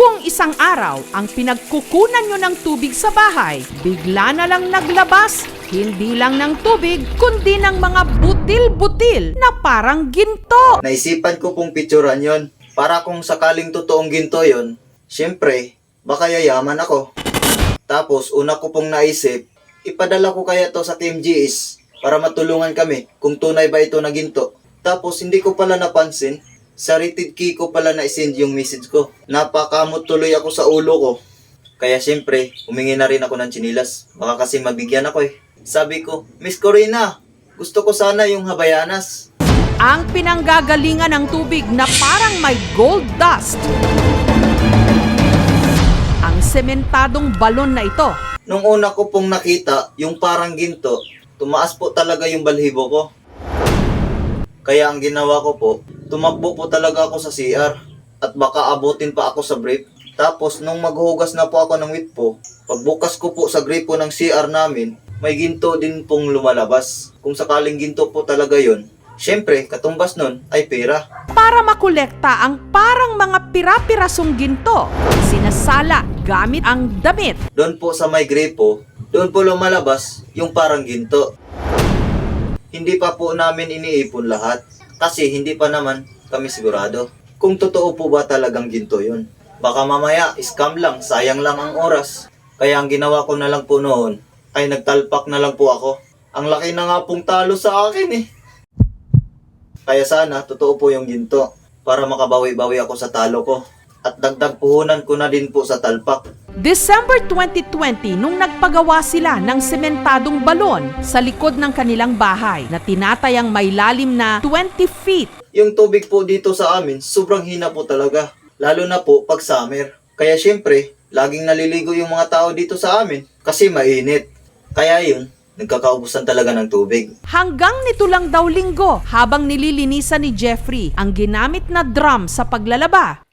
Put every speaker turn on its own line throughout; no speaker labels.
Kung isang araw ang pinagkukunan nyo ng tubig sa bahay, bigla na lang naglabas, hindi lang ng tubig, kundi ng mga butil-butil na parang ginto.
Naisipan ko pong picturean yon para kung sakaling totoong ginto yon, syempre, baka yayaman ako. Tapos una ko pong naisip, ipadala ko kaya to sa Team GS para matulungan kami kung tunay ba ito na ginto. Tapos hindi ko pala napansin, sa rated key ko pala na-send yung message ko. Napakamot tuloy ako sa ulo ko. Kaya syempre, humingi na rin ako ng tsinilas. Baka kasi mabigyan ako eh. Sabi ko, Miss Corina, gusto ko sana yung habayanas.
Ang pinanggagalingan ng tubig na parang may gold dust. Ang sementadong balon na ito.
Nung una ko pong nakita yung parang ginto, tumaas po talaga yung balhibo ko. Kaya ang ginawa ko po, tumakbo po talaga ako sa CR at baka abutin pa ako sa brief. Tapos nung maghugas na po ako ng witpo, pagbukas ko po sa gripo ng CR namin, may ginto din pong lumalabas. Kung sakaling ginto po talaga yon, syempre katumbas nun ay pera.
Para makolekta ang parang mga pira-pirasong ginto, sinasala gamit ang damit.
Doon po sa may gripo, doon po lumalabas yung parang ginto. Hindi pa po namin iniipon lahat kasi hindi pa naman kami sigurado kung totoo po ba talagang ginto yun. Baka mamaya scam lang, sayang lang ang oras. Kaya ang ginawa ko na lang po noon ay nagtalpak na lang po ako. Ang laki na nga pong talo sa akin eh. Kaya sana totoo po yung ginto para makabawi-bawi ako sa talo ko. At dagdag puhunan ko na din po sa talpak.
December 2020 nung nagpagawa sila ng sementadong balon sa likod ng kanilang bahay na tinatayang may lalim na 20 feet.
Yung tubig po dito sa amin, sobrang hina po talaga. Lalo na po pag summer. Kaya syempre, laging naliligo yung mga tao dito sa amin kasi mainit. Kaya yun, nagkakaubusan talaga ng tubig.
Hanggang nito lang daw linggo habang nililinisan ni Jeffrey ang ginamit na drum sa paglalaba.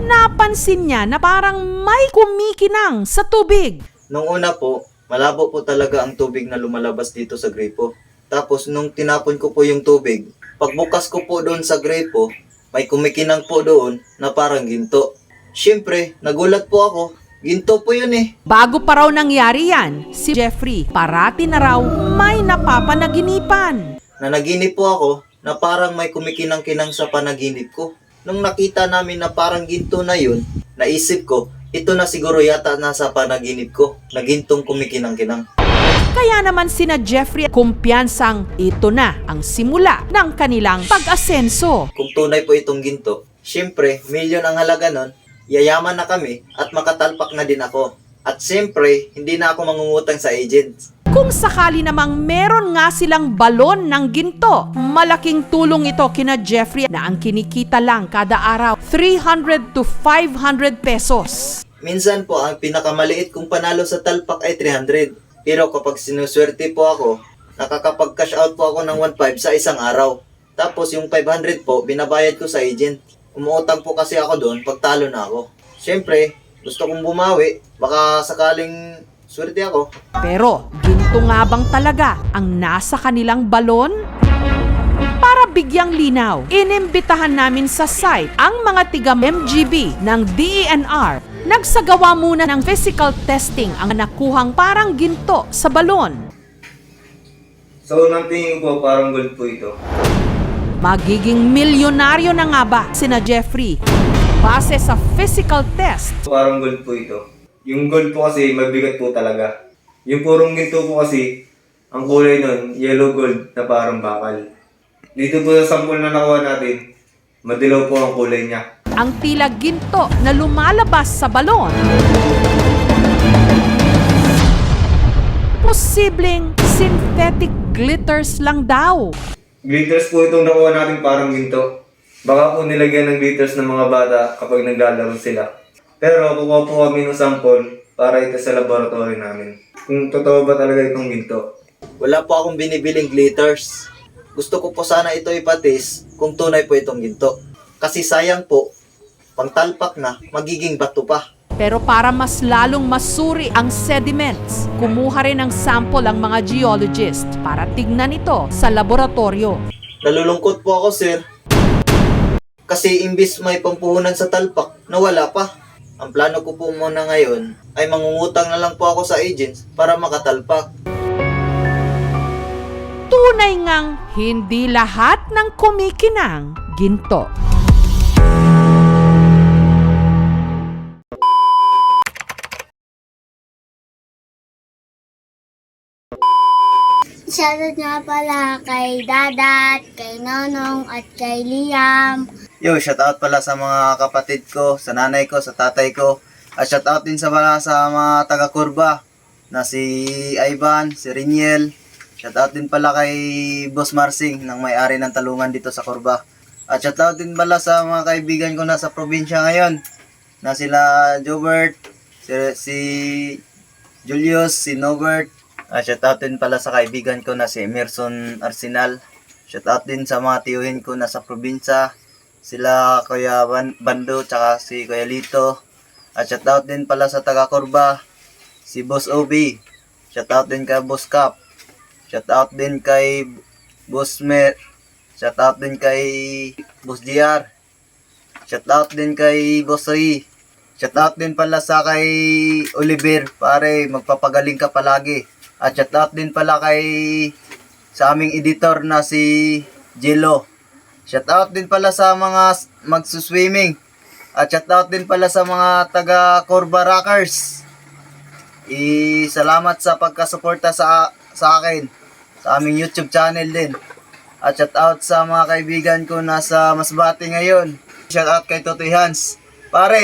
Napansin niya na parang may kumikinang sa tubig.
Nung una po, malabo po talaga ang tubig na lumalabas dito sa gripo. Tapos nung tinapon ko po yung tubig, pagbukas ko po doon sa gripo, may kumikinang po doon na parang ginto. Siyempre, nagulat po ako. Ginto po yun eh.
Bago pa raw nangyari yan, si Jeffrey parati na raw may napapanaginipan.
Nanaginip po ako na parang may kumikinang-kinang sa panaginip ko. Nung nakita namin na parang ginto na yun, naisip ko, ito na siguro yata nasa panaginip ko, na gintong kumikinang-kinang.
Kaya naman sina Jeffrey kumpiyansang ito na ang simula ng kanilang pag-asenso.
Kung tunay po itong ginto, syempre, milyon ang halaga nun, yayaman na kami at makatalpak na din ako. At syempre, hindi na ako mangungutang sa agents.
Kung sakali namang meron nga silang balon ng ginto, malaking tulong ito kina Jeffrey na ang kinikita lang kada araw 300 to 500 pesos.
Minsan po, ang pinakamaliit kong panalo sa talpak ay 300. Pero kapag sinuswerte po ako, nakakapag-cash out po ako ng 1.5 sa isang araw. Tapos yung 500 po, binabayad ko sa agent. Umuutang po kasi ako doon pag talo na ako. Siyempre, gusto kong bumawi, baka sakaling swerte ako.
Pero ginto nga bang talaga ang nasa kanilang balon? Para bigyang linaw, inimbitahan namin sa site ang mga tiga MGB ng DENR. Nagsagawa muna ng physical testing ang nakuhang parang ginto sa balon.
So, unang tingin ko parang gold po ito.
Magiging milyonaryo na nga ba sina Jeffrey? Base sa physical test.
Parang gold po ito. Yung gold po kasi mabigat po talaga. Yung purong ginto po kasi, ang kulay nun, yellow gold na parang bakal. Dito po sa sample na nakuha natin, madilaw po ang kulay niya.
Ang tila ginto na lumalabas sa balon. Posibleng synthetic glitters lang daw.
Glitters po itong nakuha natin parang ginto. Baka po nilagyan ng glitters ng mga bata kapag naglalaro sila. Pero kukuha po kami ng sample para ito sa laboratory namin. Kung totoo ba talaga itong ginto.
Wala po akong binibiling glitters. Gusto ko po sana ito ipatis kung tunay po itong ginto. Kasi sayang po, pangtalpak na, magiging bato pa.
Pero para mas lalong masuri ang sediments, kumuha rin ng sample ang mga geologist para tignan ito sa laboratorio.
Nalulungkot po ako, sir. Kasi imbis may pampuhunan sa talpak, nawala pa. Ang plano ko po muna ngayon ay mangungutang na lang po ako sa agents para makatalpak.
Tunay ngang hindi lahat ng kumikinang ginto.
Shoutout nga pala kay Dadat, kay Nonong, at kay Liam.
Yo, shoutout pala sa mga kapatid ko, sa nanay ko, sa tatay ko. At shoutout din sa mga taga-kurba na si Ivan, si Riniel. Shoutout din pala kay Boss Marsing, ng may-ari ng talungan dito sa Kurba. At shoutout din pala sa mga kaibigan ko na sa probinsya ngayon, na sila Jobert, si Julius, si Nobert. At shoutout din pala sa kaibigan ko na si Emerson Arsenal. Shoutout din sa mga tiyuhin ko na sa probinsya, sila Kuya Bando, tsaka si Kuya Lito. At shoutout din pala sa taga-Kurba, si Boss Obi. Shoutout din kay Boss Cap. Shoutout din kay Boss Mer. Shoutout din kay Boss JR. Shoutout din kay Boss Soy. Shoutout din pala sa kay Oliver. Pare, magpapagaling ka palagi. At shoutout din pala kay sa aming editor na si Jello. Shoutout din pala sa mga magsuswimming. At shoutout din pala sa mga taga Kurba Rockers. Salamat sa pagkasuporta sa akin sa aming YouTube channel din. At shoutout sa mga kaibigan ko nasa Masbate ngayon. Shoutout kay Totoy Hans. Pare,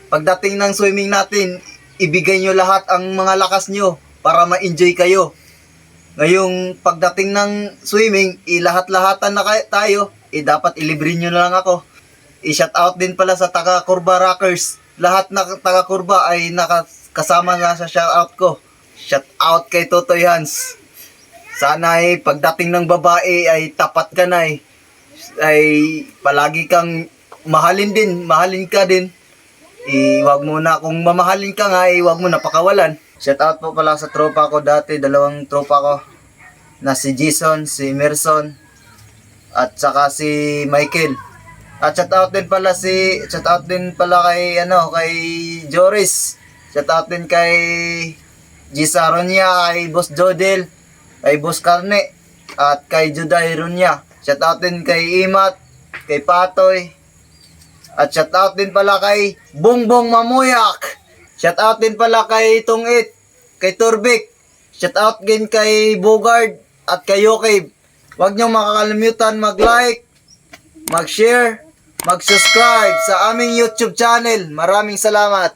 pagdating ng swimming natin, ibigay nyo lahat ang mga lakas nyo para ma-enjoy kayo. Ngayong pagdating ng swimming, lahat-lahatan na tayo, dapat ilibre nyo na lang ako. I-shoutout din pala sa taga-Kurba Rockers. Lahat na taga-Kurba ay nakasama na sa shoutout ko. Shoutout kay Totoy Hans. Sana ay pagdating ng babae ay tapat ka na ay palagi kang mahalin ka din. Wag mo na, kung mamahalin ka nga, wag mo na pakawalan. Shoutout po pala sa tropa ko dati, 2 tropa ko na si Jason, si Emerson, at saka si Michael. At shoutout din pala kay Joris. Shoutout din kay Gisa Ronya, kay Boss Jodel, kay Boss Carne, at kay Juday Ronya. Shoutout din kay Imat, kay Patoy. At shoutout din pala kay Bongbong Mamuyak. Shoutout din pala kay Tungit, kay Turbik. Shoutout din kay Bogard at kay Yokib. Huwag niyong makakalimutan mag-like, mag-share, mag-subscribe sa aming YouTube channel. Maraming salamat.